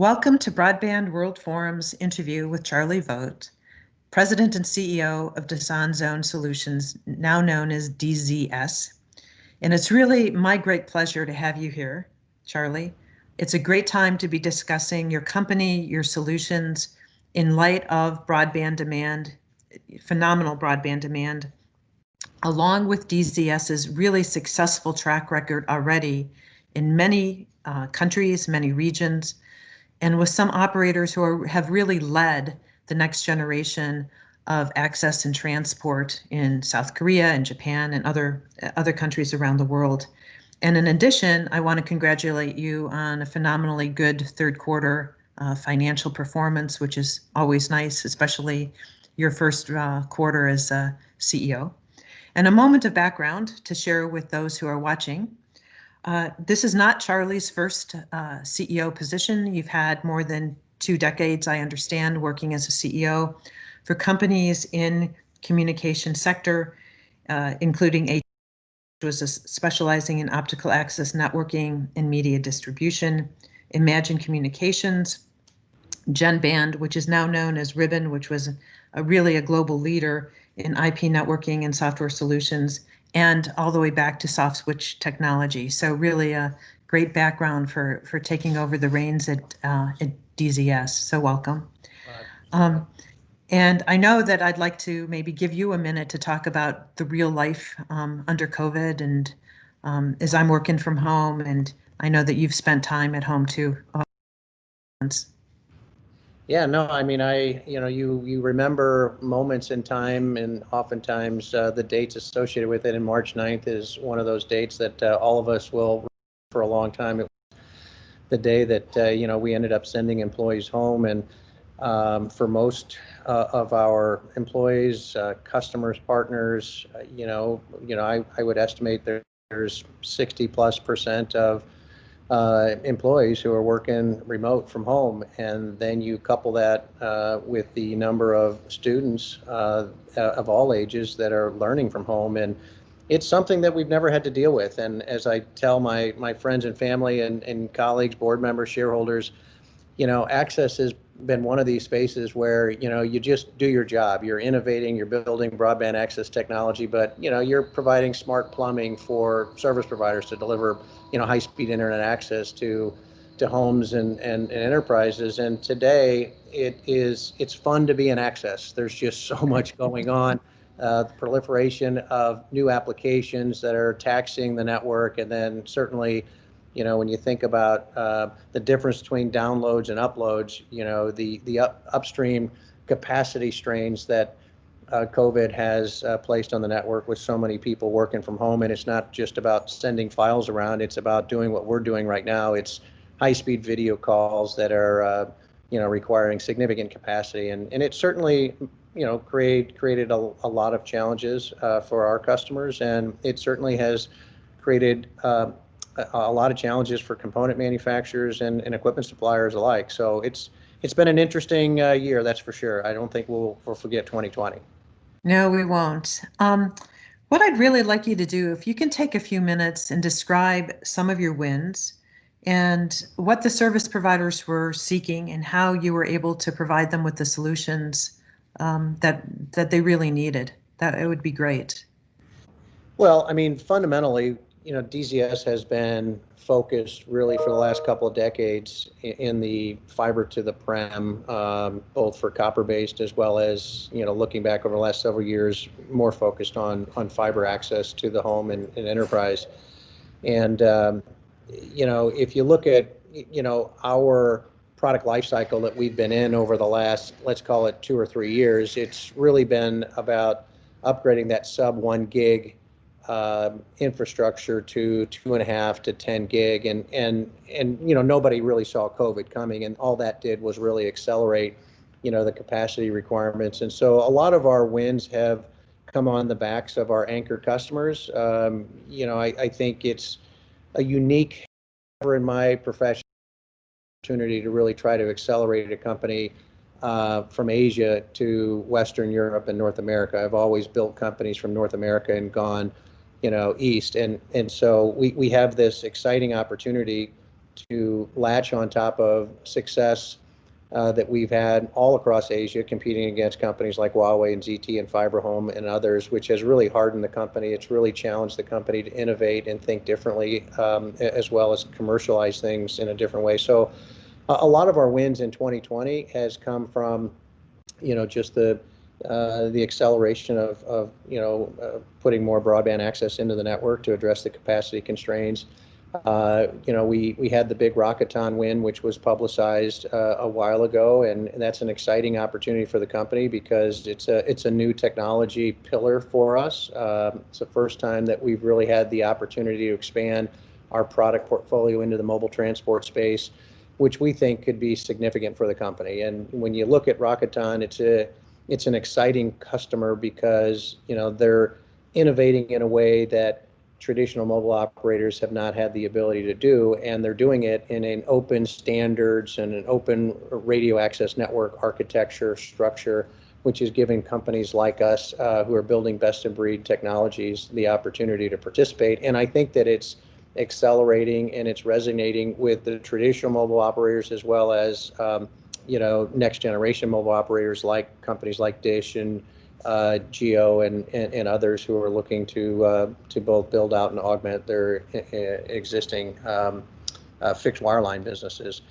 Welcome to Broadband World Forum's interview with Charlie Vogt, President and CEO of Design Zone Solutions, now known as DZS. And it's really my great pleasure to have you here, Charlie. It's a great time to be discussing your company, your solutions in light of broadband demand, phenomenal broadband demand, along with DZS's really successful track record already in many countries, many regions, and with some operators who have really led the next generation of access and transport in South Korea and Japan and other countries around the world. And in addition, I want to congratulate you on a phenomenally good third quarter financial performance, which is always nice, especially your first quarter as CEO. And a moment of background to share with those who are watching. This is not Charlie's first CEO position. You've had more than 2 decades, I understand, working as a CEO for companies in communication sector, including which was specializing in optical access networking and media distribution, Imagine Communications, GenBand, which is now known as Ribbon, which was really a global leader in IP networking and software solutions, and all the way back to soft switch technology. So really a great background for taking over the reins at DZS. So welcome. And I know that I'd like to maybe give you a minute to talk about the real life under COVID, and as I'm working from home, and I know that you've spent time at home too. Yeah, no, I mean, you remember moments in time, and oftentimes the dates associated with it. And March 9th is one of those dates that all of us will remember for a long time. It was the day that we ended up sending employees home, and for most of our employees, customers, partners, I would estimate there's 60+% of employees who are working remote from home, and then you couple that with the number of students of all ages that are learning from home, and it's something that we've never had to deal with. And as I tell my friends and family and colleagues, board members, shareholders, access has been one of these spaces where you just do your job. You're innovating, you're building broadband access technology, but you're providing smart plumbing for service providers to deliver high-speed internet access to homes and enterprises. And today it's fun to be in access. There's just so much going on. The proliferation of new applications that are taxing the network, and then certainly when you think about the difference between downloads and uploads, the upstream capacity strains that COVID has placed on the network with so many people working from home. And it's not just about sending files around, it's about doing what we're doing right now. It's high-speed video calls that are requiring significant capacity. And it certainly created a lot of challenges for our customers, and it certainly has created a lot of challenges for component manufacturers and equipment suppliers alike. So it's been an interesting year, that's for sure. I don't think we'll forget 2020. No, we won't. What I'd really like you to do, if you can take a few minutes and describe some of your wins and what the service providers were seeking and how you were able to provide them with the solutions that they really needed. That it would be great. Well, I mean, fundamentally, DZS has been focused really for the last couple of decades in the fiber to the prem, both for copper-based as well as, looking back over the last several years, more focused on fiber access to the home and enterprise. And, if you look at, our product lifecycle that we've been in over the last, let's call it 2 or 3 years, it's really been about upgrading that sub 1 gig infrastructure to 2.5 to 10 gig, and nobody really saw COVID coming, and all that did was really accelerate the capacity requirements. And so a lot of our wins have come on the backs of our anchor customers. I think it's a unique, in my profession, opportunity to really try to accelerate a company from Asia to Western Europe and North America. I've always built companies from North America and gone east, and so we have this exciting opportunity to latch on top of success that we've had all across Asia, competing against companies like Huawei and ZT and FiberHome and others, which has really hardened the company. It's really challenged the company to innovate and think differently, as well as commercialize things in a different way. So a lot of our wins in 2020 has come from, just the acceleration of putting more broadband access into the network to address the capacity constraints. We had the big Rakuten win, which was publicized a while ago, and that's an exciting opportunity for the company because it's a new technology pillar for us. It's the first time that we've really had the opportunity to expand our product portfolio into the mobile transport space, which we think could be significant for the company. And when you look at Rakuten, it's an exciting customer because they're innovating in a way that traditional mobile operators have not had the ability to do, and they're doing it in an open standards and an open radio access network architecture structure, which is giving companies like us who are building best-in-breed technologies the opportunity to participate. And I think that it's accelerating and it's resonating with the traditional mobile operators as well as next generation mobile operators like companies like Dish and Geo and others who are looking to both build out and augment their existing fixed wireline businesses.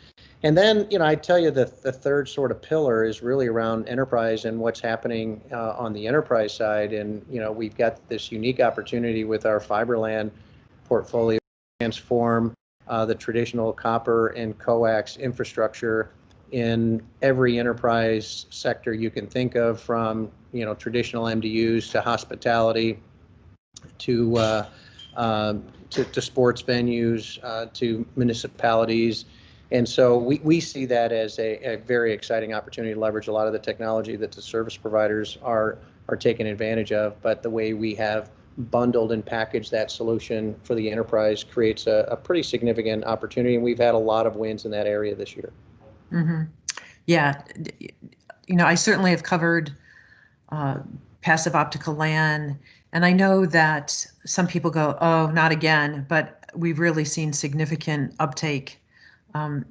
And then, I tell you the third sort of pillar is really around enterprise and what's happening on the enterprise side. And, we've got this unique opportunity with our Fiberland portfolio to transform the traditional copper and coax infrastructure in every enterprise sector you can think of, from traditional MDUs to hospitality to sports venues to municipalities. And so we see that as a very exciting opportunity to leverage a lot of the technology that the service providers are taking advantage of. But the way we have bundled and packaged that solution for the enterprise creates a pretty significant opportunity. And we've had a lot of wins in that area this year. Mm-hmm. Yeah. I certainly have covered passive optical LAN, and I know that some people go, oh, not again, but we've really seen significant uptake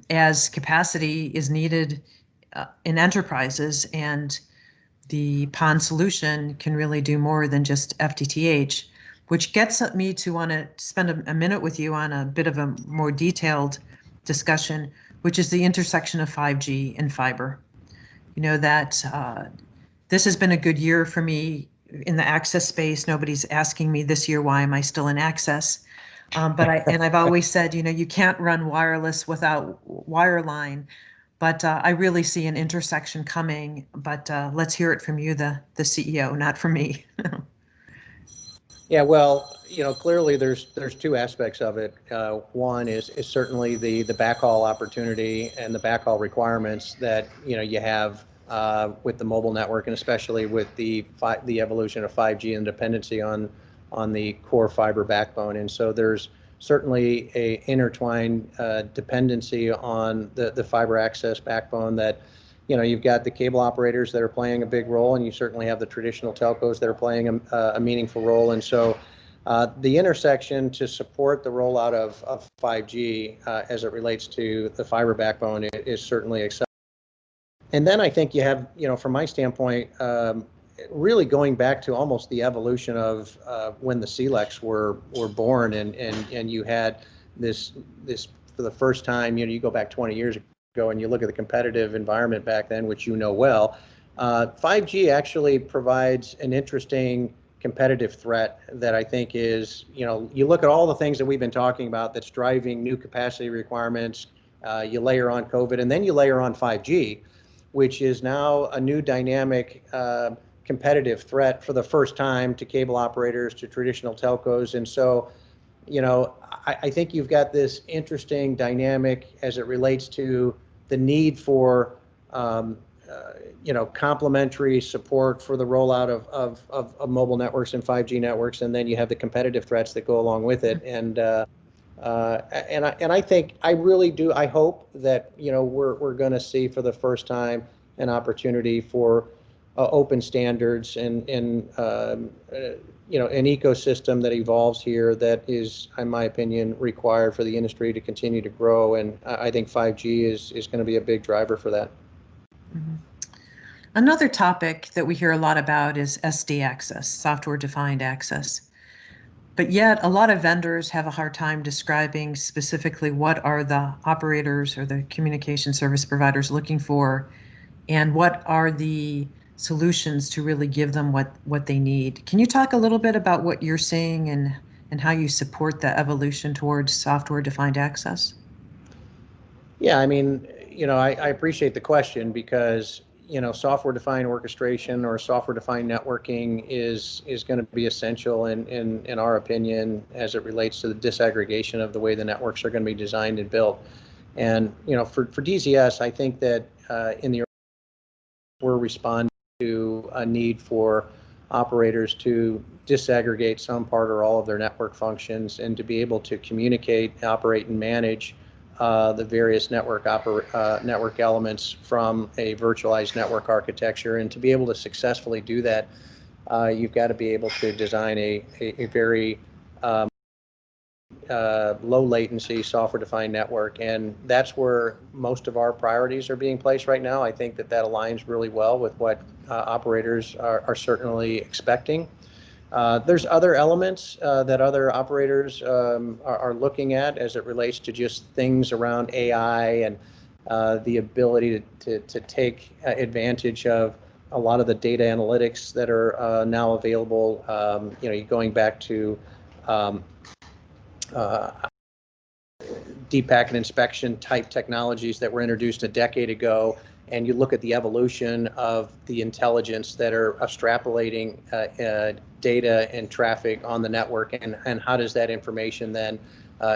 as capacity is needed in enterprises, and the PON solution can really do more than just FTTH, which gets me to want to spend a minute with you on a bit of a more detailed discussion, which is the intersection of 5G and fiber. That this has been a good year for me in the access space. Nobody's asking me this year, why am I still in access? But I've always said, you can't run wireless without wireline. But I really see an intersection coming. But let's hear it from you, the CEO, not from me. Yeah, well, clearly there's two aspects of it. One is certainly the backhaul opportunity and the backhaul requirements that you have with the mobile network, and especially with the evolution of 5G and dependency on the core fiber backbone. And so there's certainly a intertwined dependency on the fiber access backbone that you've got the cable operators that are playing a big role, and you certainly have the traditional telcos that are playing a meaningful role. And so the intersection to support the rollout of 5G as it relates to the fiber backbone is certainly exciting. And then I think you have, from my standpoint, really going back to almost the evolution of when the CLECs were born, and you had this for the first time, you go back 20 years ago and you look at the competitive environment back then, which well, 5G actually provides an interesting competitive threat that I think is, you look at all the things that we've been talking about that's driving new capacity requirements, you layer on COVID, and then you layer on 5G, which is now a new dynamic competitive threat for the first time to cable operators, to traditional telcos. And so, I think you've got this interesting dynamic as it relates to the need for complementary support for the rollout of mobile networks and 5G networks, and then you have the competitive threats that go along with it. And I think I really do. I hope that we're going to see for the first time an opportunity for open standards and an ecosystem that evolves here that is, in my opinion, required for the industry to continue to grow. And I think 5G is going to be a big driver for that. Mm-hmm. Another topic that we hear a lot about is SD access, software-defined access. But yet, a lot of vendors have a hard time describing specifically what are the operators or the communication service providers looking for, and what are the solutions to really give them what they need. Can you talk a little bit about what you're seeing and how you support the evolution towards software-defined access? Yeah, I mean, I appreciate the question because, software-defined orchestration or software-defined networking is going to be essential in our opinion as it relates to the disaggregation of the way the networks are going to be designed and built. And, for DZS, I think that in the we're responding to a need for operators to disaggregate some part or all of their network functions and to be able to communicate, operate, and manage the various network elements from a virtualized network architecture. And to be able to successfully do that, you've got to be able to design a very low latency software-defined network, and that's where most of our priorities are being placed right now. I think that aligns really well with what operators are certainly expecting. There's other elements that other operators are looking at as it relates to just things around AI and the ability to take advantage of a lot of the data analytics that are now available. Going back to deep packet inspection type technologies that were introduced a decade ago, and you look at the evolution of the intelligence that are extrapolating data and traffic on the network, and how does that information then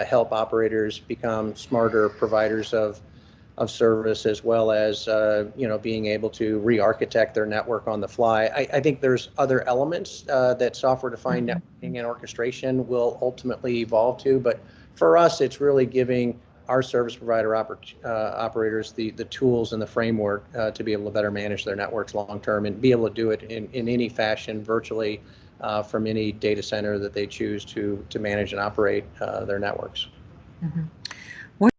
help operators become smarter providers of service, as well as being able to re-architect their network on the fly. I think there's other elements that software-defined networking and orchestration will ultimately evolve to, but for us, it's really giving our service provider operators the tools and the framework to be able to better manage their networks long term and be able to do it in any fashion virtually from any data center that they choose to manage and operate their networks. Mm-hmm. What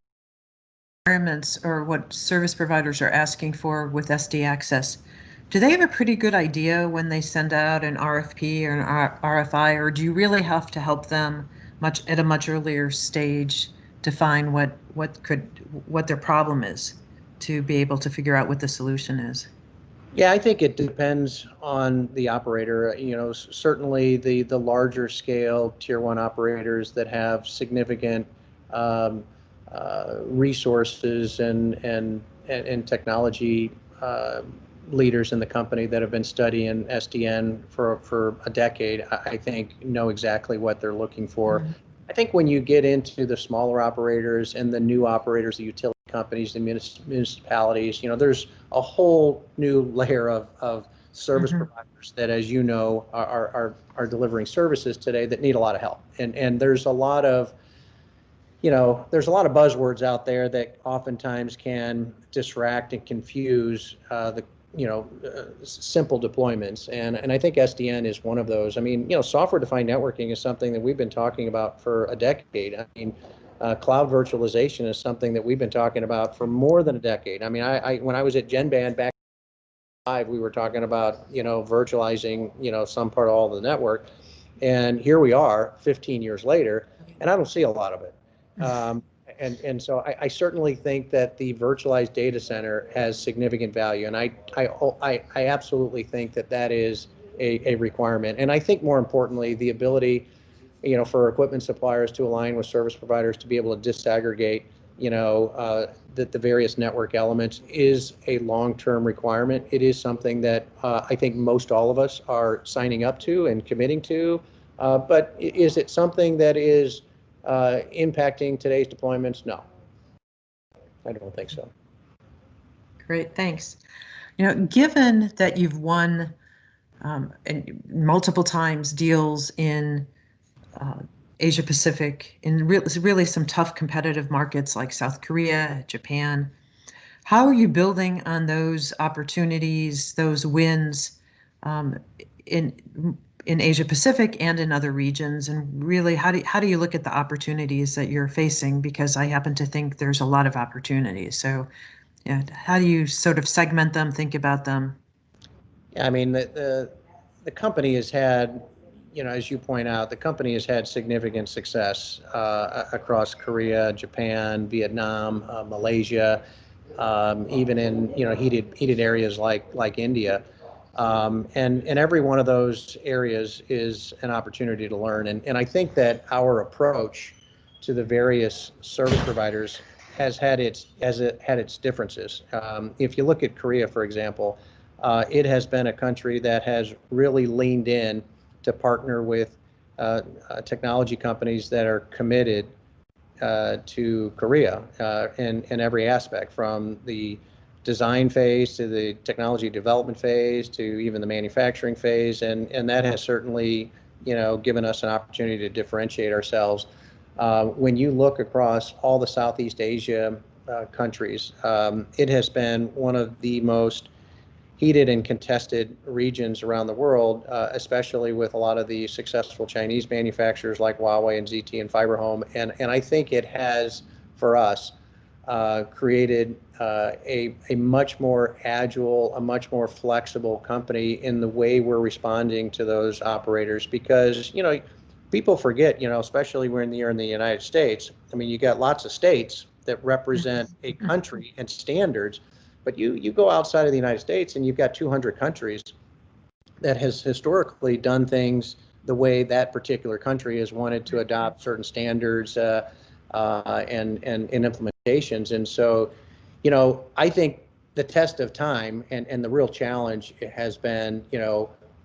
requirements or what service providers are asking for with SD access? Do they have a pretty good idea when they send out an RFP or an RFI, or do you really have to help them at a much earlier stage to find what their problem is to be able to figure out what the solution is? Yeah, I think it depends on the operator. Certainly the larger scale tier one operators that have significant um, resources and technology leaders in the company that have been studying SDN for a decade, I think know exactly what they're looking for. Mm-hmm. I think when you get into the smaller operators and the new operators, the utility companies, the municipalities, there's a whole new layer of service Mm-hmm. providers that, as you know, are delivering services today that need a lot of help. And there's a lot of buzzwords out there that oftentimes can distract and confuse the simple deployments. And I think SDN is one of those. I mean, software-defined networking is something that we've been talking about for a decade. I mean, cloud virtualization is something that we've been talking about for more than a decade. I mean, when I was at GenBand back in 2005, we were talking about, virtualizing, some part of all the network. And here we are 15 years later, and I don't see a lot of it. And so I certainly think that the virtualized data center has significant value, and I absolutely think that is a requirement. And I think more importantly, the ability, for equipment suppliers to align with service providers to be able to disaggregate, the various network elements is a long-term requirement. It is something that I think most all of us are signing up to and committing to. But is it something that is impacting today's deployments? No, I don't think so. Great, thanks. Given that you've won and multiple times deals in Asia Pacific, in really some tough competitive markets like South Korea, Japan, How are you building on those opportunities, those wins, um, in in Asia Pacific and in other regions? And really, how do you look at the opportunities that you're facing? Because I happen to think there's a lot of opportunities. So, yeah, how do you sort of segment them, think about them? Yeah, I mean, the company has had, as you point out, the company has had significant success across Korea, Japan, Vietnam, Malaysia, even in heated areas like India. And every one of those areas is an opportunity to learn. And I think that our approach to the various service providers has had its differences. If you look at Korea, for example, it has been a country that has really leaned in to partner with technology companies that are committed to Korea in every aspect, from the design phase to the technology development phase to even the manufacturing phase, and that has certainly given us an opportunity to differentiate ourselves. When you look across all the Southeast Asia countries, it has been one of the most heated and contested regions around the world, especially with a lot of the successful Chinese manufacturers like Huawei and ZT and FiberHome. And I think it has, for us, created a much more agile, a much more flexible company in the way we're responding to those operators. Because, people forget, especially when you're in the United States, I mean, you got lots of states that represent a country and standards, but you go outside of the United States and you've got 200 countries that has historically done things the way that particular country has wanted to adopt certain standards and implementations. And so, I think the test of time and the real challenge has been,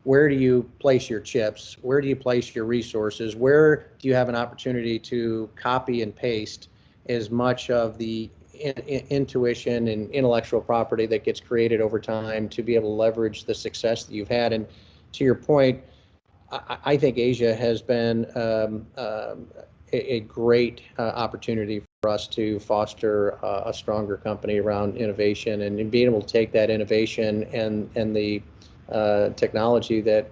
where do you place your chips? Where do you place your resources? Where do you have an opportunity to copy and paste as much of the intuition and intellectual property that gets created over time to be able to leverage the success that you've had? And to your point, I think Asia has been a great opportunity for us to foster a stronger company around innovation, and being able to take that innovation and the technology that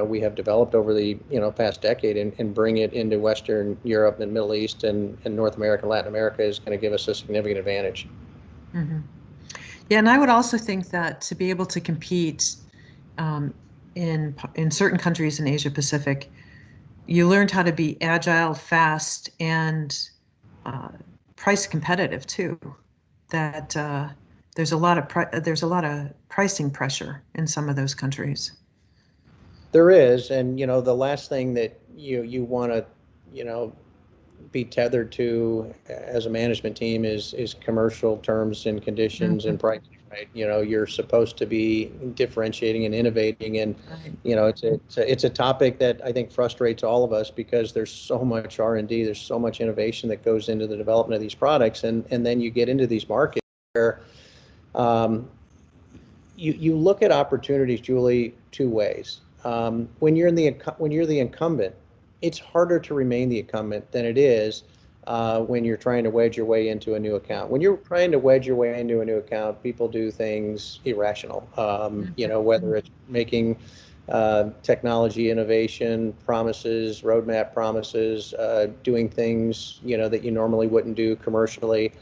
we have developed over the past decade, and bring it into Western Europe and Middle East and North America and Latin America is going to give us a significant advantage. Mm-hmm. Yeah, and I would also think that to be able to compete um, in certain countries in Asia Pacific, you learned how to be agile, fast, and uh, price competitive too. That there's a lot of pricing pressure in some of those countries. There is, and the last thing that you want to be tethered to as a management team is commercial terms and conditions Mhm. and pricing, right? You're supposed to be differentiating and innovating, and Right. it's a topic that I think frustrates all of us, because there's so much R&D, there's so much innovation that goes into the development of these products, and then you get into these markets where um, you look at opportunities, Julie, two ways. When you're the incumbent, it's harder to remain the incumbent than it is when you're trying to wedge your way into a new account. When you're trying to wedge your way into a new account, people do things irrational. Whether it's making technology innovation promises, roadmap promises, doing things that you normally wouldn't do commercially,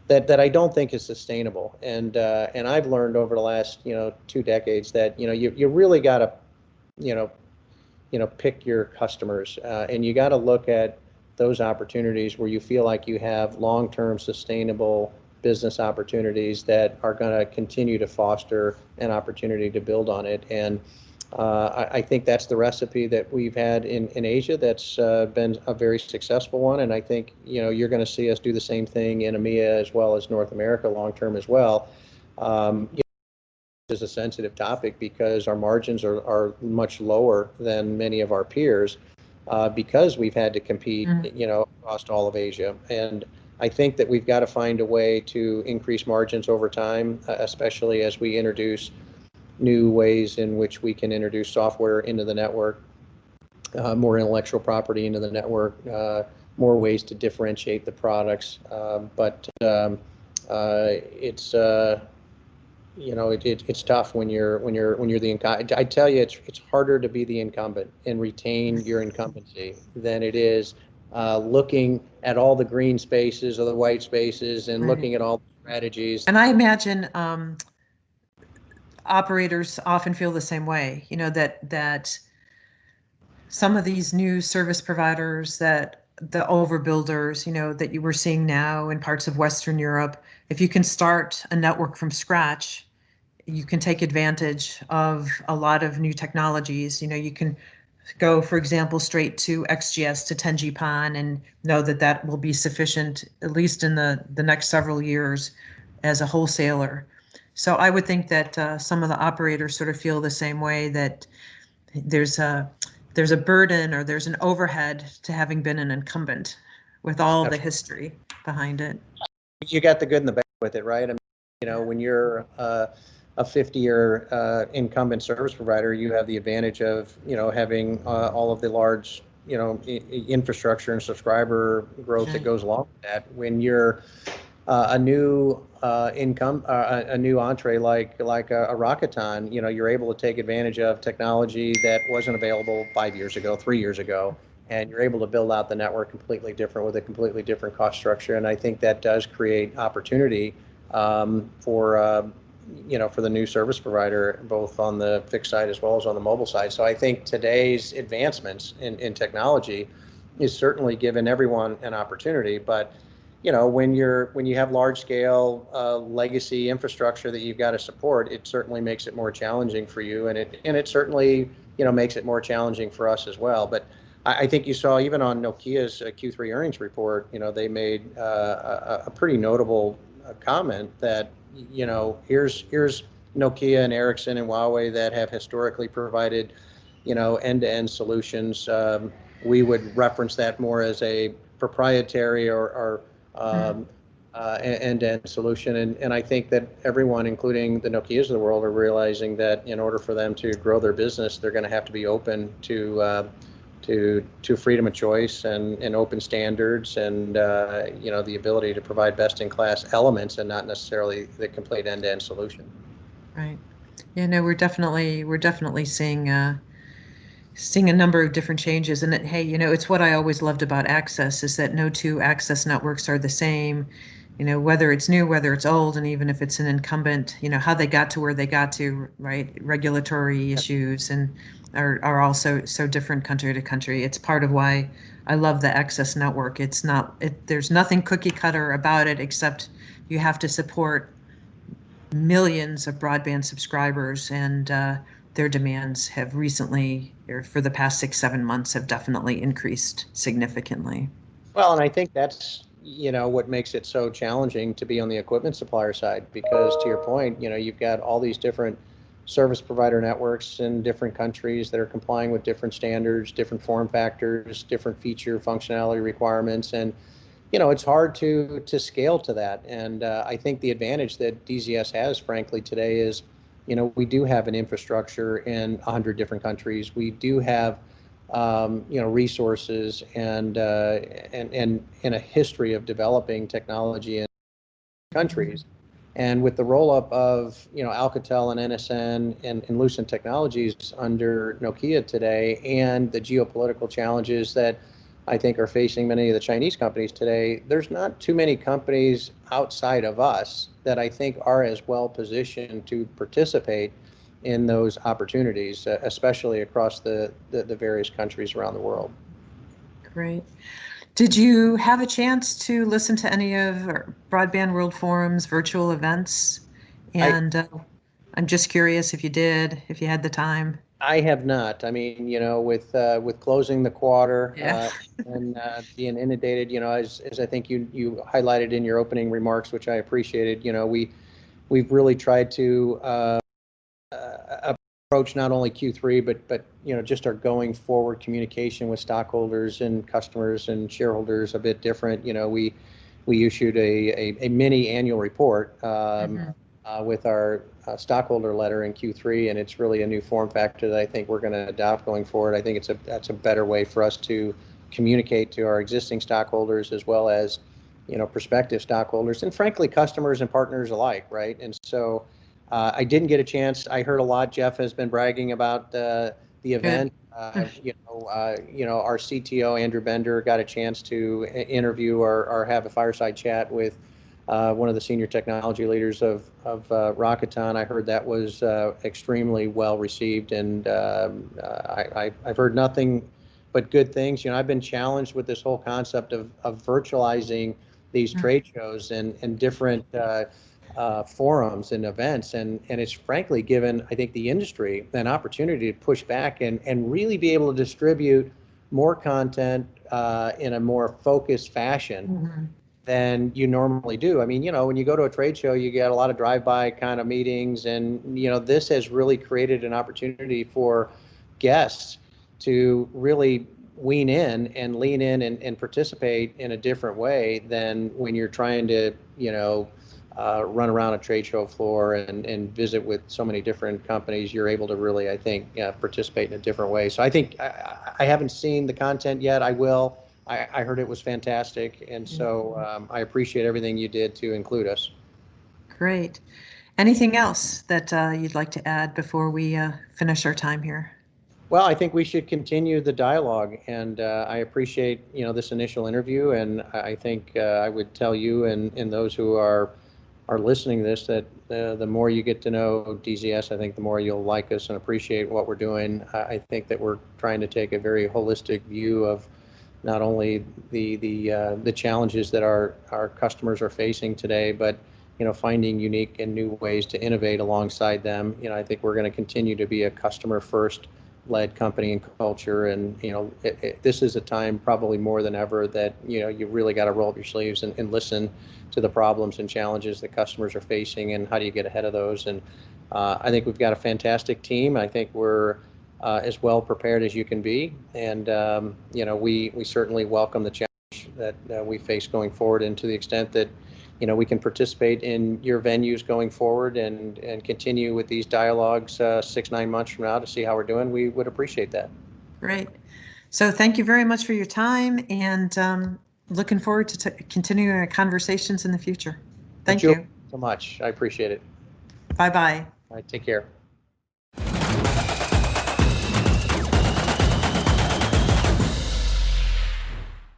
that I don't think is sustainable. And I've learned over the last 2 decades that you really got to you know pick your customers, and you got to look at those opportunities where you feel like you have long-term sustainable business opportunities that are going to continue to foster an opportunity to build on it. And I think that's the recipe that we've had in Asia that's been a very successful one. And I think you're going to see us do the same thing in EMEA as well as North America long term as well. Is a sensitive topic because our margins are much lower than many of our peers, because we've had to compete, Mm. across all of Asia. And I think that we've got to find a way to increase margins over time, especially as we introduce new ways in which we can introduce software into the network, more intellectual property into the network, more ways to differentiate the products. But it's it's tough when you're the incumbent. I tell you, it's harder to be the incumbent and retain your incumbency than it is looking at all the green spaces or the white spaces and Right. looking at all the strategies. And I imagine operators often feel the same way, that some of these new service providers, that the overbuilders, that you were seeing now in parts of Western Europe, if you can start a network from scratch, you can take advantage of a lot of new technologies. You can go, for example, straight to XGS to 10G-PON and know that that will be sufficient, at least in the next several years, as a wholesaler. So I would think that some of the operators sort of feel the same way, that there's a there's a burden, or there's an overhead to having been an incumbent with all the history behind it. You got the good and the bad with it, right? I mean, when you're a 50-year incumbent service provider, you have the advantage of, having all of the large, infrastructure and subscriber growth that goes along with that. When you're a new a new entree like a Rakuten, you're able to take advantage of technology that wasn't available 5 years ago, 3 years ago, and you're able to build out the network completely different with a completely different cost structure. And I think that does create opportunity for the new service provider, both on the fixed side as well as on the mobile side. So I think today's advancements in technology is certainly given everyone an opportunity, but when you have large scale legacy infrastructure that you've got to support, it certainly makes it more challenging for you, and it certainly makes it more challenging for us as well. But I think you saw even on Nokia's Q3 earnings report, they made a pretty notable comment that here's Nokia and Ericsson and Huawei that have historically provided end-to-end solutions. We would reference that more as a proprietary or end-to-end solution. And I think that everyone, including the Nokias of the world, are realizing that in order for them to grow their business, they're going to have to be open to freedom of choice and open standards, and the ability to provide best-in-class elements and not necessarily the complete end-to-end solution. Right. Yeah, no, we're definitely seeing a number of different changes. And hey, it's what I always loved about access, is that no two access networks are the same, whether it's new, whether it's old, and even if it's an incumbent, how they got to where they got to, right? Regulatory issues and are also so different country to country. It's part of why I love the access network. There's nothing cookie cutter about it, except you have to support millions of broadband subscribers, and their demands have recently, or for the past 6-7 months, have definitely increased significantly. Well, and I think that's what makes it so challenging to be on the equipment supplier side, because to your point, you've got all these different service provider networks in different countries that are complying with different standards, different form factors, different feature functionality requirements, and it's hard to scale to that. And I think the advantage that DZS has, frankly, today is, we do have an infrastructure in 100 different countries. We do have, resources and a history of developing technology in countries. And with the roll-up of, Alcatel and NSN and Lucent Technologies under Nokia today, and the geopolitical challenges that I think are facing many of the Chinese companies today, there's not too many companies outside of us that I think are as well positioned to participate in those opportunities, especially across the various countries around the world. Great. Did you have a chance to listen to any of Broadband World Forum's virtual events? And I'm just curious if you did, if you had the time. I have not. I mean, with closing the quarter, Yeah. and being inundated, as I think you highlighted in your opening remarks, which I appreciated, we've really tried to approach not only Q3, but just our going forward communication with stockholders and customers and shareholders a bit different. We issued a mini annual report with our stockholder letter in Q3, and it's really a new form factor that I think we're going to adopt going forward. I think that's a better way for us to communicate to our existing stockholders, as well as prospective stockholders and frankly, customers and partners alike, right? And so I didn't get a chance. I heard a lot. Jeff has been bragging about the event. Our CTO, Andrew Bender, got a chance to interview or have a fireside chat with one of the senior technology leaders of Rocketon. I heard that was extremely well received, and I've heard nothing but good things. I've been challenged with this whole concept of virtualizing these trade shows and different forums and events, and it's frankly given, I think, the industry an opportunity to push back and really be able to distribute more content in a more focused fashion than you normally do. I mean, when you go to a trade show, you get a lot of drive-by kind of meetings, and this has really created an opportunity for guests to really wean in and lean in and participate in a different way than when you're trying to, run around a trade show floor and visit with so many different companies. You're able to really, I think, participate in a different way. So I think I haven't seen the content yet. I will. I heard it was fantastic, and so I appreciate everything you did to include us. Great. Anything else that you'd like to add before we finish our time here? Well, I think we should continue the dialogue, and I appreciate this initial interview, and I think I would tell you and those who are listening to this that the more you get to know DZS, I think the more you'll like us and appreciate what we're doing. I think that we're trying to take a very holistic view of not only the challenges that our customers are facing today, but finding unique and new ways to innovate alongside them. I think we're going to continue to be a customer first led company and culture, and this is a time probably more than ever that you really got to roll up your sleeves and listen to the problems and challenges that customers are facing, and how do you get ahead of those. And I think we've got a fantastic team. I think we're as well prepared as you can be, and we certainly welcome the challenge that we face going forward, and to the extent that we can participate in your venues going forward and continue with these dialogues 6-9 months from now to see how we're doing, we would appreciate that. Great. So thank you very much for your time, and looking forward to continuing our conversations in the future. Thank you so much. I appreciate it. Bye-bye. All right, take care.